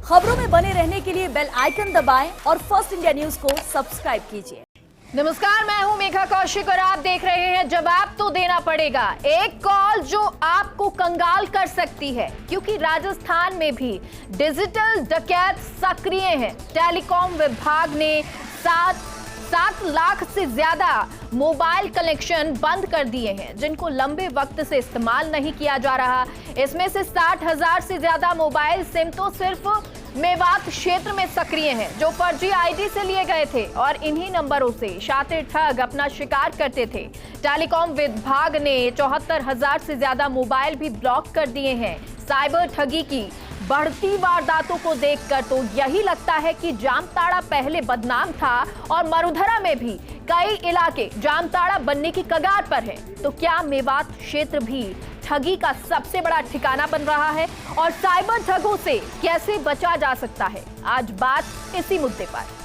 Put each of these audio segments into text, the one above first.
खबरों में बने रहने के लिए बेल आइकन दबाएं और फर्स्ट इंडिया न्यूज को सब्सक्राइब कीजिए। नमस्कार, मैं हूं मेघा कौशिक और आप देख रहे हैं जवाब तो देना पड़ेगा। एक कॉल जो आपको कंगाल कर सकती है, क्योंकि राजस्थान में भी डिजिटल डकैत सक्रिय हैं। टेलीकॉम विभाग ने 7 लाख से ज्यादा मोबाइल कनेक्शन बंद कर दिए हैं, जिनको लंबे वक्त से इस्तेमाल नहीं किया जा रहा। इसमें से 60,000 से ज्यादा मोबाइल सिम तो सिर्फ मेवात क्षेत्र में सक्रिय हैं, जो फर्जी आईडी से लिए गए थे और इन्हीं नंबरों से शातिर ठग अपना शिकार करते थे। टेलीकॉम विभाग ने 74,000 से ज्यादा मोबाइल भी ब्लॉक कर दिए हैं। साइबर ठगी की बढ़ती वारदातों को देखकर तो यही लगता है कि जामताड़ा पहले बदनाम था और मरुधरा में भी कई इलाके जामताड़ा बनने की कगार पर है। तो क्या मेवात क्षेत्र भी ठगी का सबसे बड़ा ठिकाना बन रहा है और साइबर ठगों से कैसे बचा जा सकता है? आज बात इसी मुद्दे पर।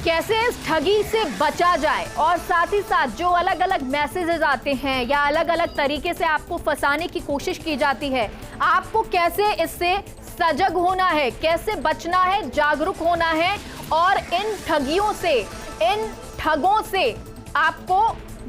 कैसे इस ठगी से बचा जाए और साथ ही साथ जो अलग अलग मैसेजेस आते हैं या अलग अलग तरीके से आपको फंसाने की कोशिश की जाती है, आपको कैसे इससे सजग होना है, कैसे बचना है, जागरूक होना है और इन ठगियों से, इन ठगों से आपको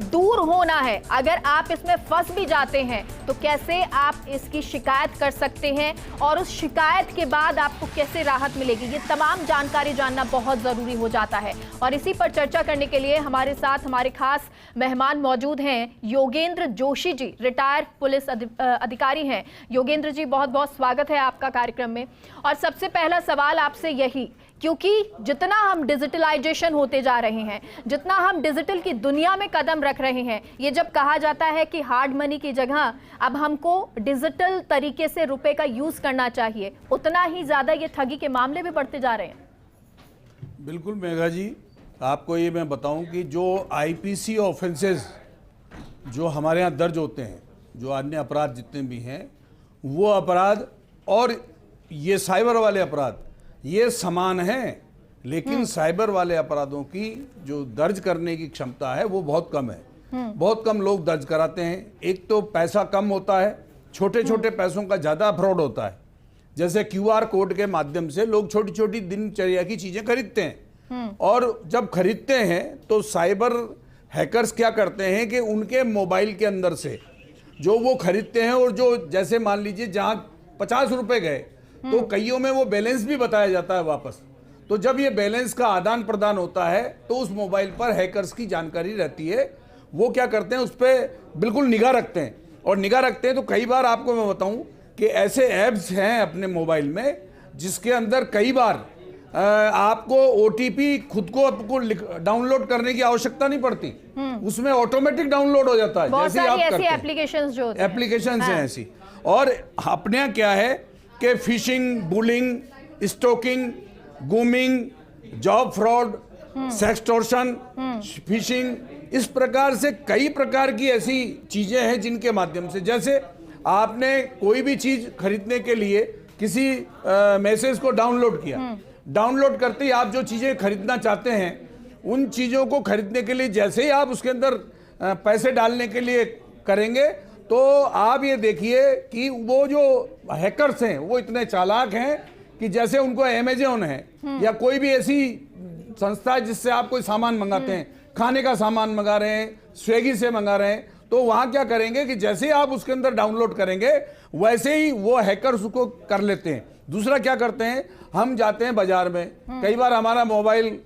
दूर होना है। अगर आप इसमें फंस भी जाते हैं तो कैसे आप इसकी शिकायत कर सकते हैं और उस शिकायत के बाद आपको कैसे राहत मिलेगी, ये तमाम जानकारी जानना बहुत ज़रूरी हो जाता है। और इसी पर चर्चा करने के लिए हमारे साथ हमारे खास मेहमान मौजूद हैं। योगेंद्र जोशी जी रिटायर्ड पुलिस अधिकारी हैं। योगेंद्र जी, बहुत बहुत स्वागत है आपका कार्यक्रम में। और सबसे पहला सवाल आपसे यही, क्योंकि जितना हम डिजिटलाइजेशन होते जा रहे हैं, जितना हम डिजिटल की दुनिया में कदम रख रहे हैं, ये जब कहा जाता है कि हार्ड मनी की जगह अब हमको डिजिटल तरीके से रुपए का यूज करना चाहिए, उतना ही ज्यादा ये ठगी के मामले भी बढ़ते जा रहे हैं। बिल्कुल मेघा जी, आपको ये मैं बताऊं कि जो आईपीसी ऑफेंसेस जो हमारे यहाँ दर्ज होते हैं, जो अन्य अपराध जितने भी हैं, वो अपराध और ये साइबर वाले अपराध ये समान हैं, लेकिन साइबर वाले अपराधों की जो दर्ज करने की क्षमता है वो बहुत कम है। बहुत कम लोग दर्ज कराते हैं। एक तो पैसा कम होता है, छोटे छोटे पैसों का ज़्यादा फ्रॉड होता है। जैसे क्यूआर कोड के माध्यम से लोग छोटी छोटी दिनचर्या की चीज़ें खरीदते हैं, और जब खरीदते हैं तो साइबर हैकर्स क्या करते हैं कि उनके मोबाइल के अंदर से जो वो खरीदते हैं, और जो जैसे मान लीजिए जहाँ 50 रुपये गए तो कईयों में वो बैलेंस भी बताया जाता है वापस। तो जब ये बैलेंस का आदान प्रदान होता है तो उस मोबाइल पर हैकर्स की जानकारी रहती है। वो क्या करते हैं, उस पर बिल्कुल निगाह रखते हैं, और निगाह रखते हैं तो कई बार आपको मैं बताऊं कि ऐसे ऐप्स हैं अपने मोबाइल में जिसके अंदर कई बार आपको ओटीपी खुद को आपको डाउनलोड करने की आवश्यकता नहीं पड़ती, उसमें ऑटोमेटिक डाउनलोड हो जाता है। जैसे आप करते हैं, एप्लीकेशंस हैं ऐसी। और अपने यहाँ क्या है कि fishing, bullying, stocking, grooming, job fraud, sextortion, fishing, इस प्रकार से कई प्रकार की ऐसी चीजें हैं जिनके माध्यम से, जैसे आपने कोई भी चीज खरीदने के लिए किसी मैसेज को डाउनलोड किया, डाउनलोड करते ही आप जो चीजें खरीदना चाहते हैं उन चीजों को खरीदने के लिए जैसे ही आप उसके अंदर पैसे डालने के लिए करेंगे तो आप ये देखिए कि वो जो हैकर्स हैं वो इतने चालाक हैं कि जैसे उनको अमेज़न है या कोई भी ऐसी संस्था है जिससे आप कोई सामान मंगाते हैं, खाने का सामान मंगा रहे हैं, स्विगी से मंगा रहे हैं, तो वहाँ क्या करेंगे कि जैसे ही आप उसके अंदर डाउनलोड करेंगे वैसे ही वो हैकर्स उसको कर लेते हैं। दूसरा क्या करते हैं, हम जाते हैं बाजार में, कई बार हमारा मोबाइल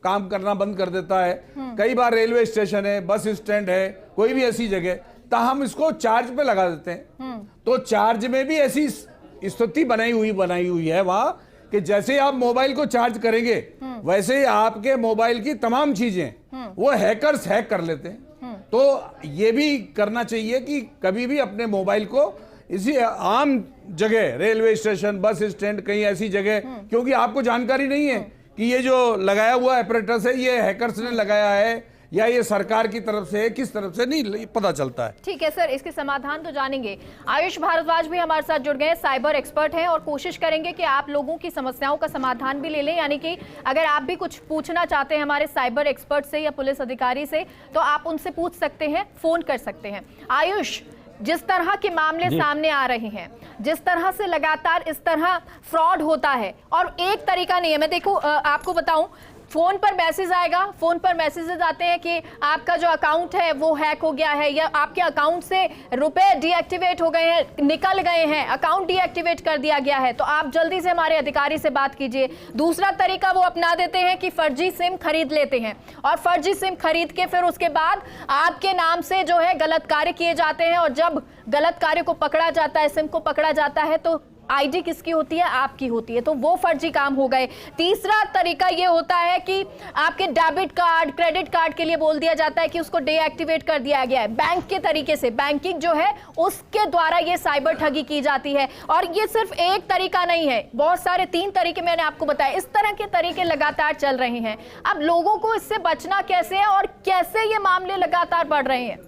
काम करना बंद कर देता है, कई बार रेलवे स्टेशन है, बस स्टैंड है, कोई भी ऐसी जगह, तो हम इसको चार्ज पे लगा देते हैं। तो चार्ज में भी ऐसी स्थिति बनाई हुई है वहां कि जैसे आप मोबाइल को चार्ज करेंगे वैसे ही आपके मोबाइल की तमाम चीजें वो हैकर्स हैक कर लेते हैं। तो ये भी करना चाहिए कि कभी भी अपने मोबाइल को इसी आम जगह, रेलवे स्टेशन, बस स्टैंड, कहीं ऐसी जगह, क्योंकि आपको जानकारी नहीं है कि ये जो लगाया हुआ एपरेटस है ये हैकर्स ने लगाया है या ये सरकार की तरफ से है, किस तरफ से नहीं पता चलता है। ठीक है सर, इसके समाधान तो जानेंगे। आयुष भारद्वाज भी हमारे साथ जुड़ गए, साइबर एक्सपर्ट हैं और कोशिश करेंगे कि आप लोगों की समस्याओं का समाधान भी ले लें। यानी कि अगर आप भी कुछ पूछना चाहते हैं हमारे साइबर एक्सपर्ट से या पुलिस अधिकारी से तो आप उनसे पूछ सकते हैं, फोन कर सकते हैं। आयुष, जिस तरह के मामले सामने आ रहे हैं, जिस तरह से लगातार इस तरह फ्रॉड होता है और एक तरीका नहीं है, मैं देखो आपको बताऊं, फोन पर मैसेज आएगा, फोन पर मैसेजेस आते हैं कि आपका जो अकाउंट है वो हैक हो गया है या आपके अकाउंट से रुपए डीएक्टिवेट हो गए हैं, निकल गए हैं, अकाउंट डीएक्टिवेट कर दिया गया है, तो आप जल्दी से हमारे अधिकारी से बात कीजिए। दूसरा तरीका वो अपना देते हैं कि फर्जी सिम खरीद लेते हैं और फर्जी सिम खरीद के फिर उसके बाद आपके नाम से जो है गलत कार्य किए जाते हैं और जब गलत कार्य को पकड़ा जाता है, सिम को पकड़ा जाता है, तो आईडी किसकी होती है? आपकी होती है, तो वो फर्जी काम हो गए। तीसरा तरीका ये होता है कि आपके डेबिट कार्ड, क्रेडिट कार्ड के लिए बोल दिया जाता है कि उसको डीएक्टिवेट कर दिया गया है। बैंक के तरीके से, बैंकिंग जो है उसके द्वारा ये साइबर ठगी की जाती है। और ये सिर्फ एक तरीका नहीं है, बहुत सारे 3 तरीके मैंने आपको बताए। इस तरह के तरीके लगातार चल रहे हैं। अब लोगों को इससे बचना कैसे है और कैसे ये मामले लगातार बढ़ रहे हैं?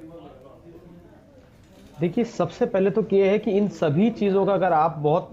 देखिए, सबसे पहले तो ये है कि इन सभी चीजों का अगर आप बहुत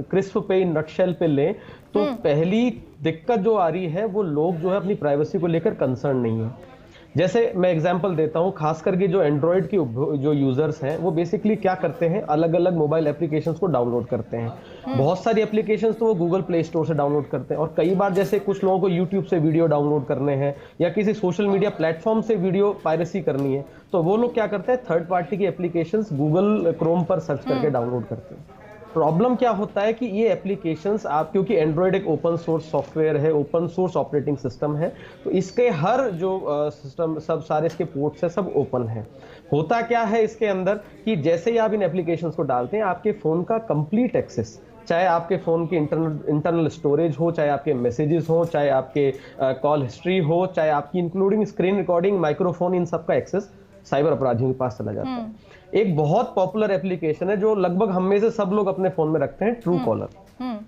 क्रिस्प पे, इन नटशेल पे लें तो पहली दिक्कत जो आ रही है वो लोग जो है अपनी प्राइवेसी को लेकर कंसर्न नहीं है। जैसे मैं एग्जांपल देता हूं, खास करके जो एंड्रॉयड की जो यूजर्स हैं वो बेसिकली क्या करते हैं, अलग अलग मोबाइल एप्लीकेशंस को डाउनलोड करते हैं। बहुत सारी एप्लीकेशंस तो वो गूगल प्ले स्टोर से डाउनलोड करते हैं और कई बार जैसे कुछ लोगों को यूट्यूब से वीडियो डाउनलोड करने हैं या किसी सोशल मीडिया प्लेटफॉर्म से वीडियो पायरेसी करनी है, तो वो लोग क्या करते हैं, थर्ड पार्टी की एप्लीकेशंस गूगल क्रोम पर सर्च करके डाउनलोड करते हैं। प्रॉब्लम क्या होता है कि ये एप्लीकेशंस आप, क्योंकि एंड्रॉयड एक ओपन सोर्स सॉफ्टवेयर है, ओपन सोर्स ऑपरेटिंग सिस्टम है, तो इसके हर जो सिस्टम, सब सारे इसके पोर्ट्स है, सब ओपन है। होता क्या है इसके अंदर कि जैसे ही आप इन एप्लीकेशंस को डालते हैं, आपके फोन का कंप्लीट एक्सेस, चाहे आपके फोन की इंटरनल स्टोरेज हो, चाहे आपके मैसेजेस हो, चाहे आपके कॉल हिस्ट्री हो, चाहे आपकी इंक्लूडिंग स्क्रीन रिकॉर्डिंग, माइक्रोफोन, इन सब का एक्सेस साइबर अपराधियों के पास चला जाता है। एक बहुत पॉपुलर एप्लीकेशन है जो लगभग हम में से सब लोग अपने फोन में रखते हैं, ट्रू कॉलर।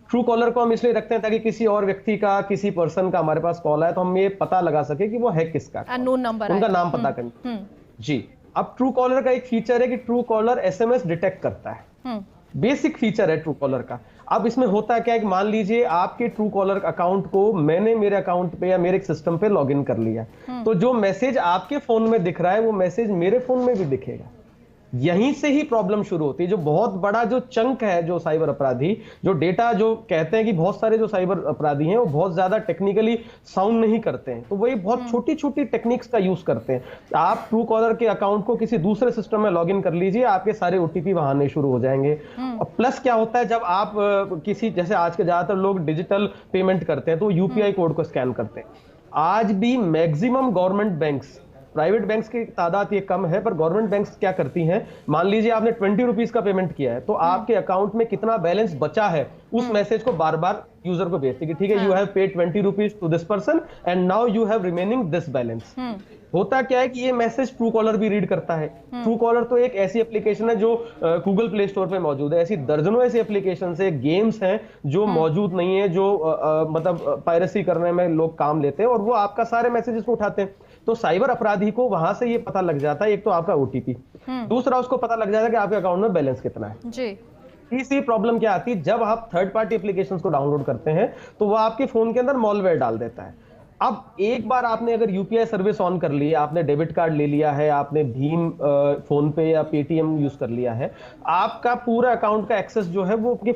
ट्रू कॉलर को हम इसलिए रखते हैं ताकि किसी और व्यक्ति का, किसी पर्सन का हमारे पास कॉल आए तो हम ये पता लगा सके कि वो है किसका, अननोन नंबर, उनका नाम पता करना। जी, अब ट्रू कॉलर का एक फीचर है कि ट्रू कॉलर एसएमएस डिटेक्ट करता है। बेसिक फीचर है ट्रू कॉलर का। अब इसमें होता क्या है कि मान लीजिए आपके ट्रू कॉलर अकाउंट को मैंने मेरे अकाउंट पे या मेरे सिस्टम पे लॉगिन कर लिया, तो जो मैसेज आपके फोन में दिख रहा है वो मैसेज मेरे फोन में भी दिखेगा। यहीं से ही प्रॉब्लम शुरू होती है। जो बहुत बड़ा जो चंक है, जो साइबर अपराधी, जो डेटा, जो कहते हैं कि बहुत सारे जो साइबर अपराधी हैं वो बहुत ज्यादा टेक्निकली साउंड नहीं करते हैं, तो वही बहुत छोटी छोटी टेक्निक्स का यूज करते हैं। आप ट्रू कॉलर के अकाउंट को किसी दूसरे सिस्टम में लॉगिन कर लीजिए, आपके सारे ओटीपी वहां आने शुरू हो जाएंगे। और प्लस क्या होता है, जब आप किसी, जैसे आज के ज्यादातर लोग डिजिटल पेमेंट करते हैं तो यूपीआई कोड को स्कैन करते हैं। आज भी maximum government banks, private banks की तादाद ये कम है, पर गवर्नमेंट बैंक्स क्या करती हैं, मान लीजिए आपने 20 रुपीज का पेमेंट किया है, तो आपके अकाउंट में कितना बैलेंस बचा है उस मैसेज को बार बार यूजर को भेजती है कि ठीक है, you have paid 20 rupees to this person and now you have remaining this balance. होता क्या है कि ये मैसेज ट्रू कॉलर भी रीड करता है। ट्रू कॉलर तो एक ऐसी एप्लीकेशन है जो गूगल प्ले स्टोर पे मौजूद है। ऐसी दर्जनों ऐसी एप्लीकेशन है, गेम्स हैं जो मौजूद नहीं है, जो मतलब पायरेसी करने में लोग काम लेते हैं और वो आपका सारे मैसेजेस को उठाते हैं। तो साइबर अपराधी को वहां से ये पता लग जाता है, एक तो आपका ओटीपी, दूसरा उसको पता लग जाता है कि आपके अकाउंट में बैलेंस कितना है। जी। तीसरी प्रॉब्लम क्या आती है, जब आप थर्ड पार्टी एप्लीकेशंस को डाउनलोड करते हैं तो वो आपके फोन के अंदर मॉलवेयर डाल देता है। अब एक बार आपने अगर यूपीआई सर्विस ऑन कर ली है, आपने डेबिट कार्ड ले लिया है, आपने भीम, फोन पे या पेटीएम यूज कर लिया है, आपका पूरा अकाउंट का एक्सेस जो है वो आपके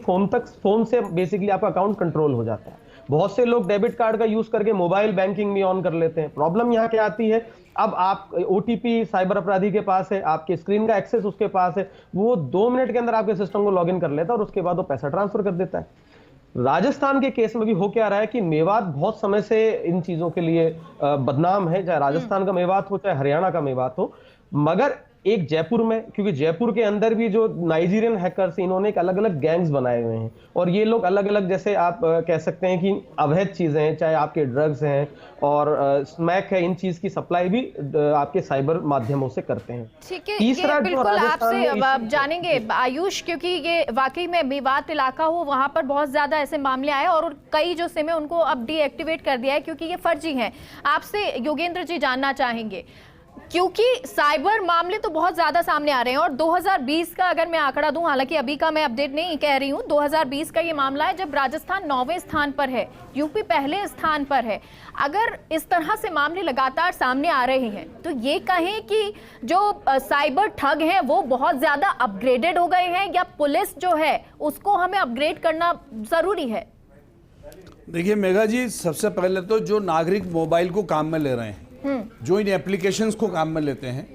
फोन से बेसिकली आपका अकाउंट कंट्रोल हो जाता है। बहुत से लोग डेबिट कार्ड का यूज करके मोबाइल बैंकिंग भी ऑन कर लेते हैं। प्रॉब्लम यहाँ क्या आती है, अब आप ओटीपी साइबर अपराधी के पास है, आपके स्क्रीन का एक्सेस उसके पास है, वो 2 मिनट के अंदर आपके सिस्टम को लॉगिन कर लेता है और उसके बाद वो पैसा ट्रांसफर कर देता है। राजस्थान के केस में भी हो क्या रहा है कि मेवात बहुत समय से इन चीजों के लिए बदनाम है, चाहे राजस्थान का मेवात हो चाहे हरियाणा का मेवात हो, मगर एक जयपुर में, क्योंकि जयपुर के अंदर भी जो नाइजीरियन हैकर्स, इन्होंने एक अलग अलग गैंग्स बनाए हुए हैं और ये लोग अलग अलग, जैसे आप कह सकते हैं कि अवैध चीजें हैं, चाहे आपके ड्रग्स हैं और स्मैक है, इन चीज की सप्लाई भी आपके साइबर माध्यमों से करते हैं। ठीक है, तीसरा ये बिल्कुल आपसे जानेंगे आयुष, क्योंकि ये वाकई में मेवात इलाका हो, वहां पर बहुत ज्यादा ऐसे मामले आए और कई जो सिम है उनको अब डीएक्टिवेट कर दिया है क्योंकि ये फर्जी हैं। आपसे योगेंद्र जी जानना चाहेंगे, क्योंकि साइबर मामले तो बहुत ज्यादा सामने आ रहे हैं और 2020 का अगर मैं आंकड़ा दूं, हालांकि अभी का मैं अपडेट नहीं कह रही हूं, 2020 का ये मामला है जब राजस्थान 9वें स्थान पर है, यूपी पहले स्थान पर है। अगर इस तरह से मामले लगातार सामने आ रहे हैं तो ये कहें कि जो साइबर ठग हैं वो बहुत ज्यादा अपग्रेडेड हो गए हैं या पुलिस जो है उसको हमें अपग्रेड करना जरूरी है? देखिए मेघा जी, सबसे पहले तो जो नागरिक मोबाइल को काम में ले रहे हैं, जो इन एप्लीकेशंस को काम में लेते हैं,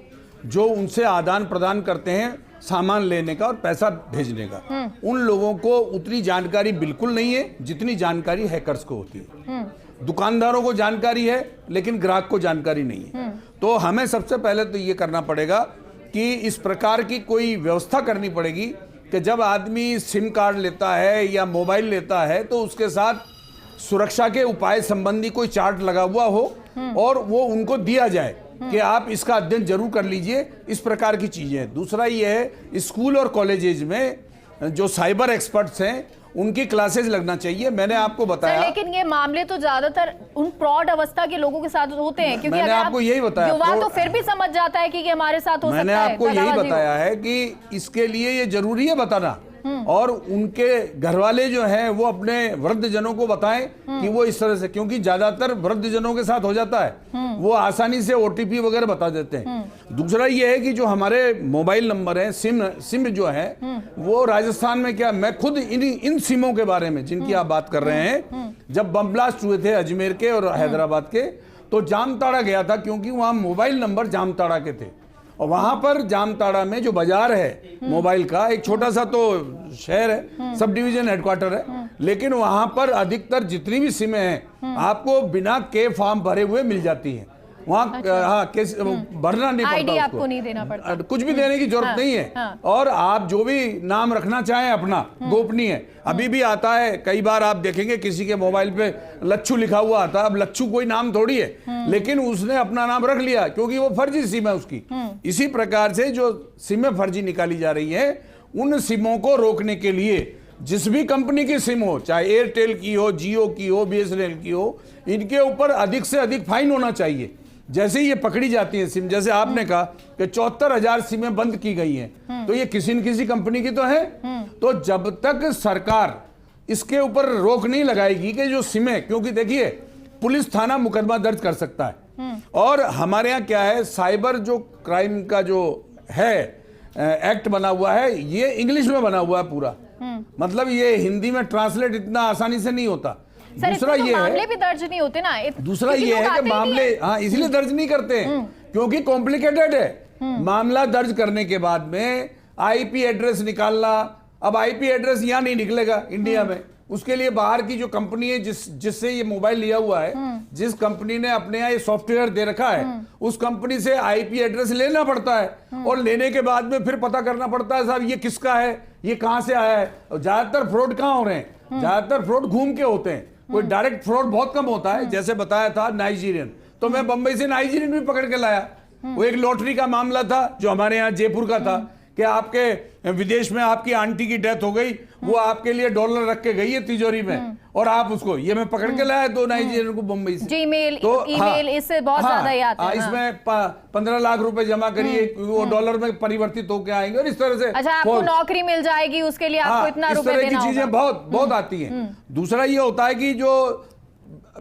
जो उनसे आदान प्रदान करते हैं सामान लेने का और पैसा भेजने का, उन लोगों को उतनी जानकारी बिल्कुल नहीं है जितनी जानकारी हैकर्स को होती है। दुकानदारों को जानकारी है लेकिन ग्राहक को जानकारी नहीं है। तो हमें सबसे पहले तो ये करना पड़ेगा कि इस प्रकार की कोई व्यवस्था करनी पड़ेगी कि जब आदमी सिम कार्ड लेता है या मोबाइल लेता है तो उसके साथ सुरक्षा के उपाय संबंधी कोई चार्ट लगा हुआ हो और वो उनको दिया जाए कि आप इसका अध्ययन जरूर कर लीजिए। इस प्रकार की चीजें। दूसरा ये है, स्कूल और कॉलेजेज में जो साइबर एक्सपर्ट्स हैं उनकी क्लासेस लगना चाहिए। मैंने आपको बताया, लेकिन ये मामले तो ज्यादातर उन प्रौढ़ अवस्था के लोगों के साथ होते हैं, क्योंकि मैंने आपको यही बताया, युवा तो फिर भी समझ जाता है कि ये हमारे साथ हो सकता है। मैंने आपको यही बताया है कि इसके लिए ये जरूरी है बताना, और उनके घर वाले जो हैं वो अपने वृद्ध जनों को बताएं कि वो इस तरह से, क्योंकि ज्यादातर वृद्ध जनों के साथ हो जाता है, वो आसानी से ओटीपी वगैरह बता देते हैं। दूसरा ये है कि जो हमारे मोबाइल नंबर हैं, सिम जो है वो राजस्थान में, क्या मैं खुद इन सिमों के बारे में जिनकी आप बात कर रहे हैं, जब बम ब्लास्ट हुए थे अजमेर के और हैदराबाद के, तो जामताड़ा गया था क्योंकि वहां मोबाइल नंबर जामताड़ा के थे। और वहां पर जामताड़ा में जो बाजार है मोबाइल का, एक छोटा सा तो शहर है, सब डिवीजन हेडक्वार्टर है, लेकिन वहां पर अधिकतर जितनी भी सिमें हैं आपको बिना के फॉर्म भरे हुए मिल जाती हैं। वहाँ भरना नहीं पड़ता, आईडी आपको नहीं देना पड़ता, कुछ भी देने की जरूरत नहीं है। और आप जो भी नाम रखना चाहें अपना गोपनीय है। अभी भी आता है, कई बार आप देखेंगे किसी के मोबाइल पे लच्छू लिखा हुआ आता है। अब लच्छू कोई नाम थोड़ी है, लेकिन उसने अपना नाम रख लिया क्योंकि वो फर्जी सिम है उसकी। इसी प्रकार से जो सिमें फर्जी निकाली जा रही है, उन सिमों को रोकने के लिए जिस भी कंपनी की सिम हो, चाहे एयरटेल की हो, जियो की हो, बीएसएनएल की हो, इनके ऊपर अधिक से अधिक फाइन होना चाहिए। जैसे ही ये पकड़ी जाती है सिम, जैसे आपने कहा कि 74,000 सिमें बंद की गई हैं, तो ये किसी न किसी कंपनी की तो है। तो जब तक सरकार इसके ऊपर रोक नहीं लगाएगी कि जो सिमें, क्योंकि देखिए पुलिस थाना मुकदमा दर्ज कर सकता है, और हमारे यहाँ क्या है, साइबर जो क्राइम का जो है एक्ट बना हुआ है, ये इंग्लिश में बना हुआ है पूरा, मतलब ये हिंदी में ट्रांसलेट इतना आसानी से नहीं होता। दूसरा ये है, मामले भी दर्ज नहीं होते ना। दूसरा ये है कि मामले, हाँ, इसलिए दर्ज नहीं करते क्योंकि कॉम्प्लिकेटेड है। मामला दर्ज करने के बाद में आईपी एड्रेस निकालना, अब आईपी एड्रेस यहाँ नहीं निकलेगा इंडिया में, उसके लिए बाहर की जो कंपनी है जिससे ये मोबाइल लिया हुआ है, जिस कंपनी ने अपने यहाँ ये सॉफ्टवेयर दे रखा है, उस कंपनी से आईपी एड्रेस लेना पड़ता है, और लेने के बाद में फिर पता करना पड़ता है साहब ये किसका है, ये कहाँ से आया है। ज्यादातर फ्रॉड कहाँ हो रहे हैं, ज्यादातर फ्रॉड घूम के होते हैं, कोई डायरेक्ट फ्रॉड बहुत कम होता है। जैसे बताया था नाइजीरियन, तो मैं बंबई से नाइजीरियन भी पकड़ के लाया। वो एक लॉटरी का मामला था जो हमारे यहाँ जयपुर का था कि आपके विदेश में आपकी आंटी की डेथ हो गई, वो आपके लिए $1 रख के गई है तिजोरी में, और आप उसको, ये मैं पकड़ के लाया 2 नाइजीरियन को बम्बई से। जीमेल, ईमेल, इससे बहुत ज्यादा ही आता है। इसमें 15 लाख रुपए जमा करिए, वो $1 में परिवर्तित होके आएंगे, और इस तरह से अच्छा आपको नौकरी मिल जाएगी, उसके लिए आपको इतना रुपए देना होगा। इस तरह की चीजें बहुत आती हैं। दूसरा ये होता है कि जो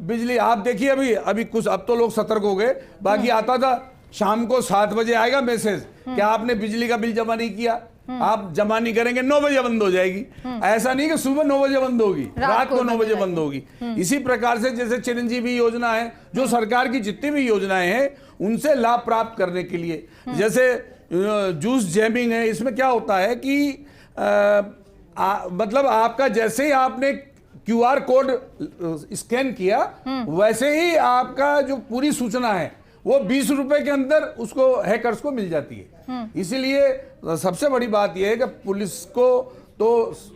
बिजली, आप देखिए अभी कुछ, अब तो लोग सतर्क हो गए, बाकी आता था शाम को 7 बजे आएगा मैसेज कि आपने बिजली का बिल जमा नहीं किया, आप जमा नहीं करेंगे 9 बजे बंद हो जाएगी। ऐसा नहीं कि सुबह 9 बजे बंद होगी, रात को 9 बजे बंद होगी। इसी प्रकार से जैसे चिरंजीवी योजना है, जो सरकार की जितनी भी योजनाएं हैं उनसे लाभ प्राप्त करने के लिए, जैसे जूस जैमिंग है, इसमें क्या होता है कि मतलब आपका जैसे ही आपने QR कोड स्कैन किया, वैसे ही आपका जो पूरी सूचना है वो 20 रुपए के अंदर उसको हैकर्स को मिल जाती है। इसीलिए सबसे बड़ी बात यह है कि पुलिस को तो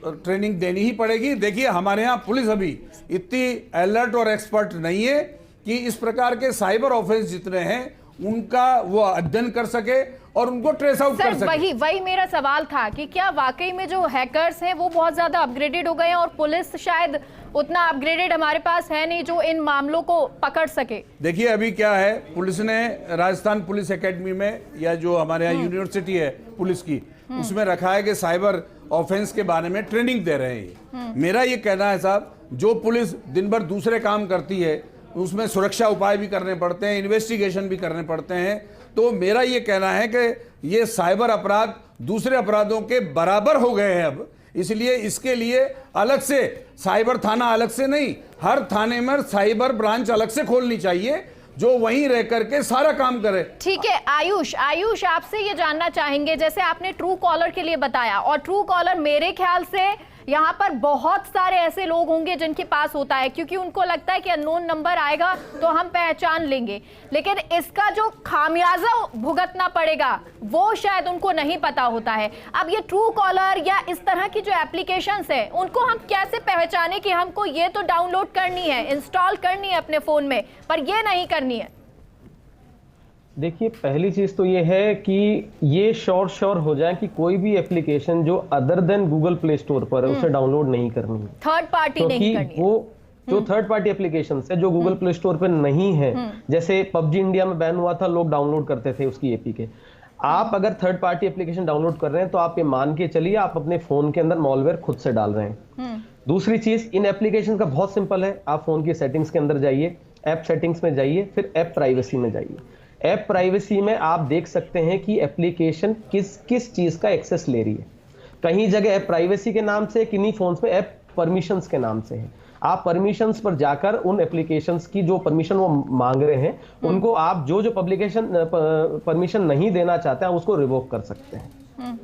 ट्रेनिंग देनी ही पड़ेगी। देखिए हमारे यहाँ पुलिस अभी इतनी अलर्ट और एक्सपर्ट नहीं है कि इस प्रकार के साइबर ऑफेंस जितने हैं उनका वो अध्ययन कर सके और उनको ट्रेस आउट कर सके। वही मेरा सवाल था कि क्या वाकई में जो हैकर्स हैं वो बहुत ज्यादा अपग्रेडेड हो गए हैं और पुलिस शायद उतना अपग्रेडेड हमारे पास है नहीं जो इन मामलों को पकड़ सके। देखिए अभी क्या है, पुलिस ने राजस्थान पुलिस एकेडमी में या जो हमारे यहाँ यूनिवर्सिटी है पुलिस की, उसमें रखा है कि साइबर ऑफेंस के बारे में ट्रेनिंग दे रहे हैं। मेरा ये कहना है साहब, जो पुलिस दिन भर दूसरे काम करती है उसमें सुरक्षा उपाय भी करने पड़ते हैं, इन्वेस्टिगेशन भी करने पड़ते हैं, तो मेरा ये कहना है कि ये साइबर अपराध दूसरे अपराधों के बराबर हो गए हैं अब। इसलिए इसके लिए अलग से साइबर थाना अलग से नहीं, हर थाने में साइबर ब्रांच अलग से खोलनी चाहिए जो वहीं रह करके सारा काम करे। ठीक है आयुष आपसे ये जानना चाहेंगे, जैसे आपने ट्रू कॉलर के लिए बताया, और ट्रू कॉलर मेरे ख्याल से यहाँ पर बहुत सारे ऐसे लोग होंगे जिनके पास होता है, क्योंकि उनको लगता है कि अननोन नंबर आएगा तो हम पहचान लेंगे, लेकिन इसका जो खामियाजा भुगतना पड़ेगा वो शायद उनको नहीं पता होता है। अब ये ट्रू कॉलर या इस तरह की जो एप्लीकेशंस है उनको हम कैसे पहचाने कि हमको ये तो डाउनलोड करनी है, इंस्टॉल करनी है अपने फोन में, पर ये नहीं करनी है? देखिए पहली चीज तो ये है कि ये श्योर हो जाए कि कोई भी एप्लीकेशन जो other than Google play store पर है उसे डाउनलोड नहीं करनी है, थर्ड पार्टी नहीं करनी है। वो जो थर्ड पार्टी एप्लीकेशन है जो गूगल प्ले स्टोर पर नहीं है, जैसे पबजी इंडिया में बैन हुआ था, लोग डाउनलोड करते थे उसकी एपी के। आप अगर थर्ड पार्टी एप्लीकेशन डाउनलोड कर रहे हैं तो आप ये मान के चलिए आप अपने फोन के अंदर मॉलवेयर खुद से डाल रहे हैं। दूसरी चीज, इन एप्लीकेशन का बहुत सिंपल है, आप फोन की सेटिंग्स के अंदर जाइए, ऐप सेटिंग्स में जाइए, फिर ऐप प्राइवेसी में जाइए। ऐप प्राइवेसी में आप देख सकते हैं कि एप्लीकेशन किस किस चीज का एक्सेस ले रही है। कहीं जगह ऐप प्राइवेसी के नाम से, किन्हीं फोन्स में ऐप परमिशंस के नाम से है। आप परमिशंस पर जाकर उन एप्लीकेशंस की जो परमिशन वो मांग रहे हैं उनको आप जो पब्लिकेशन परमिशन नहीं देना चाहते हैं उसको रिवोक कर सकते हैं।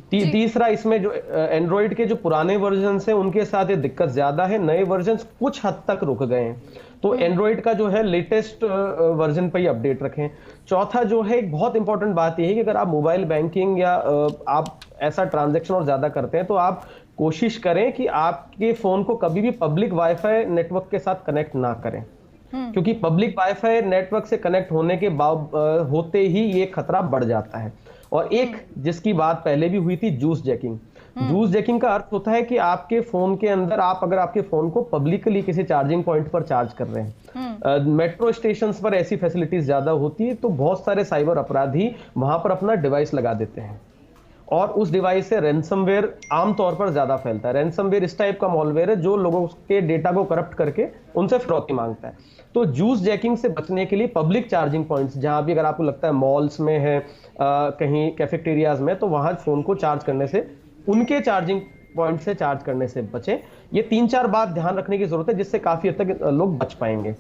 तीसरा, इसमें जो एंड्रॉइड के जो पुराने वर्जन है उनके साथ ये दिक्कत ज्यादा है, नए वर्जन कुछ हद तक रुक गए हैं, तो एंड्रॉइड का जो है लेटेस्ट वर्जन पर ही अपडेट रखें। चौथा जो है, एक बहुत इंपॉर्टेंट बात यह है कि अगर आप मोबाइल बैंकिंग या आप ऐसा ट्रांजैक्शन और ज्यादा करते हैं तो आप कोशिश करें कि आपके फोन को कभी भी पब्लिक वाईफाई नेटवर्क के साथ कनेक्ट ना करें, क्योंकि पब्लिक वाईफाई नेटवर्क से कनेक्ट होने के होते ही ये खतरा बढ़ जाता है। और एक जिसकी बात पहले भी हुई थी, जूस जैकिंग। जूस जैकिंग का अर्थ होता है कि आपके फोन के अंदर आप अगर आपके फोन को पब्लिकली किसी चार्जिंग पॉइंट पर चार्ज कर रहे हैं, मेट्रो स्टेशन पर ऐसी फैसिलिटीज ज्यादा होती है, तो बहुत सारे साइबर अपराधी वहां पर अपना डिवाइस लगा देते हैं और उस डिवाइस से रैंसमवेयर आमतौर पर ज्यादा फैलता है। रैंसमवेयर इस टाइप का मॉलवेयर है जो लोगों के डेटा को करप्ट करके उनसे फिरौती मांगता है। तो जूस जैकिंग से बचने के लिए पब्लिक चार्जिंग पॉइंट्स, जहां भी अगर आपको लगता है मॉल्स में है, कहीं कैफेटेरियाज में, तो वहां फोन को चार्ज करने से, उनके चार्जिंग पॉइंट से चार्ज करने से बचें। ये 3-4 बात ध्यान रखने की जरूरत है जिससे काफी हद तक लोग बच पाएंगे।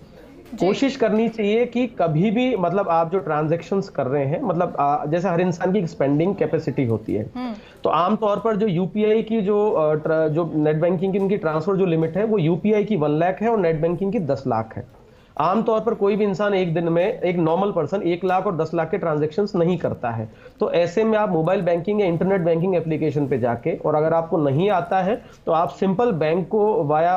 कोशिश करनी चाहिए कि कभी भी मतलब आप जो ट्रांजैक्शंस कर रहे हैं, मतलब जैसे हर इंसान की स्पेंडिंग कैपेसिटी होती है, तो आमतौर पर जो यूपीआई की जो नेट बैंकिंग की उनकी ट्रांसफर जो लिमिट है वो यूपीआई की 1 लाख है और नेट बैंकिंग की 10 लाख है। आमतौर पर कोई भी इंसान एक दिन में, एक नॉर्मल पर्सन 1 लाख और 10 लाख के ट्रांजैक्शंस नहीं करता है। तो ऐसे में आप मोबाइल बैंकिंग या इंटरनेट बैंकिंग एप्लीकेशन पे जाके, और अगर आपको नहीं आता है तो आप सिंपल बैंक को वाया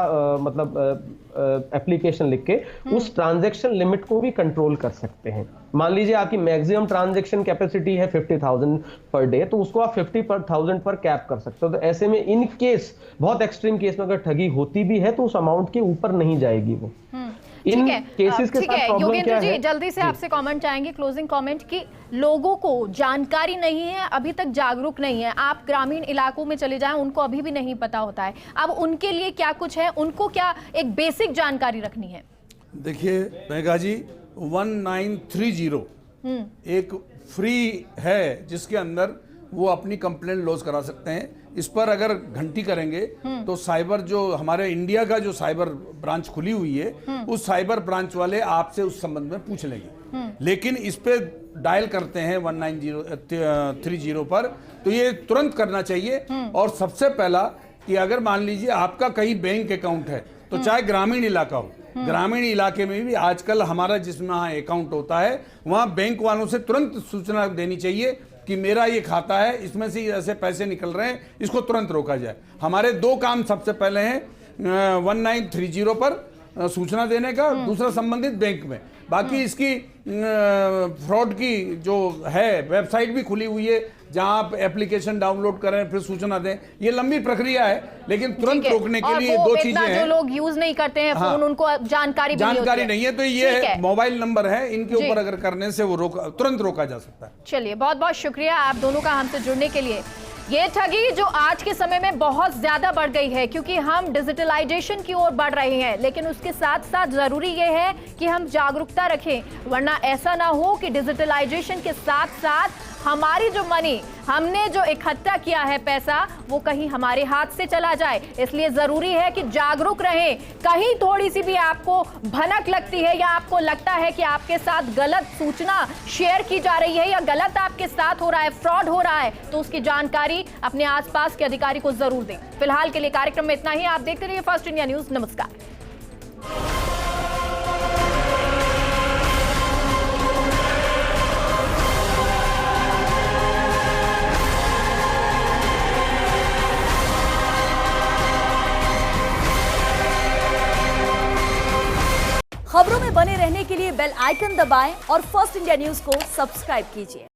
एप्लीकेशन लिख के उस ट्रांजैक्शन लिमिट को भी कंट्रोल कर सकते हैं। मान लीजिए आपकी मैक्सिमम ट्रांजैक्शन कैपेसिटी है 50,000 पर डे, तो उसको आप 50,000 पर कैप कर सकते हो। तो ऐसे में इन केस, बहुत एक्सट्रीम केस में अगर ठगी होती भी है तो उस अमाउंट के ऊपर नहीं जाएगी वो। इन केसेस के साथ प्रॉब्लम क्या है? जल्दी से आपसे कमेंट चाहेंगे, क्लोजिंग कमेंट, कि लोगों को जानकारी नहीं है, अभी तक जागरूक नहीं है। आप ग्रामीण इलाकों में चले जाएं, उनको अभी भी नहीं पता होता है। अब उनके लिए क्या कुछ है, उनको क्या एक बेसिक जानकारी रखनी है? देखिए मेघा जी, 1930 एक फ्री है जिसके अंदर वो अपनी कंप्लेंट लॉन्च करा सकते हैं। इस पर अगर घंटी करेंगे तो साइबर, जो हमारे इंडिया का जो साइबर ब्रांच खुली हुई है, उस साइबर ब्रांच वाले आपसे उस संबंध में पूछ लेंगे। लेकिन इस पे डायल करते हैं 1930 पर, तो ये तुरंत करना चाहिए। और सबसे पहला कि अगर मान लीजिए आपका कहीं बैंक अकाउंट है, तो चाहे ग्रामीण इलाका हो, ग्रामीण इलाके में भी आजकल हमारा जिसमें वहाँ अकाउंट होता है वहाँ बैंक वालों से तुरंत सूचना देनी चाहिए कि मेरा ये खाता है, इसमें से ऐसे पैसे निकल रहे हैं, इसको तुरंत रोका जाए। हमारे दो काम सबसे पहले हैं 1930 पर सूचना देने का, दूसरा संबंधित बैंक में। बाकी इसकी फ्रॉड की जो है वेबसाइट भी खुली हुई है जहां आप एप्लीकेशन डाउनलोड करें फिर सूचना दें। ये लंबी प्रक्रिया है, लेकिन तुरंत रोकने के लिए दो चीजें हैं। जो लोग यूज नहीं करते हैं फोन, उनको जानकारी नहीं है, तो ये मोबाइल नंबर है, इनके ऊपर अगर करने से वो तुरंत रोका जा सकता है। चलिए, बहुत बहुत शुक्रिया आप दोनों का हमसे जुड़ने के लिए। ये ठगी जो आज के समय में बहुत ज्यादा बढ़ गई है, क्योंकि हम डिजिटलाइजेशन की ओर बढ़ रहे हैं, लेकिन उसके साथ साथ जरूरी ये है कि हम जागरूकता रखें, वरना ऐसा ना हो कि डिजिटलाइजेशन के साथ साथ हमारी जो मनी, हमने जो इकट्ठा किया है पैसा, वो कहीं हमारे हाथ से चला जाए। इसलिए जरूरी है कि जागरूक रहें। कहीं थोड़ी सी भी आपको भनक लगती है या आपको लगता है कि आपके साथ गलत सूचना शेयर की जा रही है या गलत आपके साथ हो रहा है, फ्रॉड हो रहा है, तो उसकी जानकारी अपने आसपास के अधिकारी को जरूर दें। फिलहाल के लिए कार्यक्रम में इतना ही। आप देखते रहिए फर्स्ट इंडिया न्यूज। नमस्कार। खबरों में बने रहने के लिए बेल आइकन दबाएं और फर्स्ट इंडिया न्यूज को सब्सक्राइब कीजिए।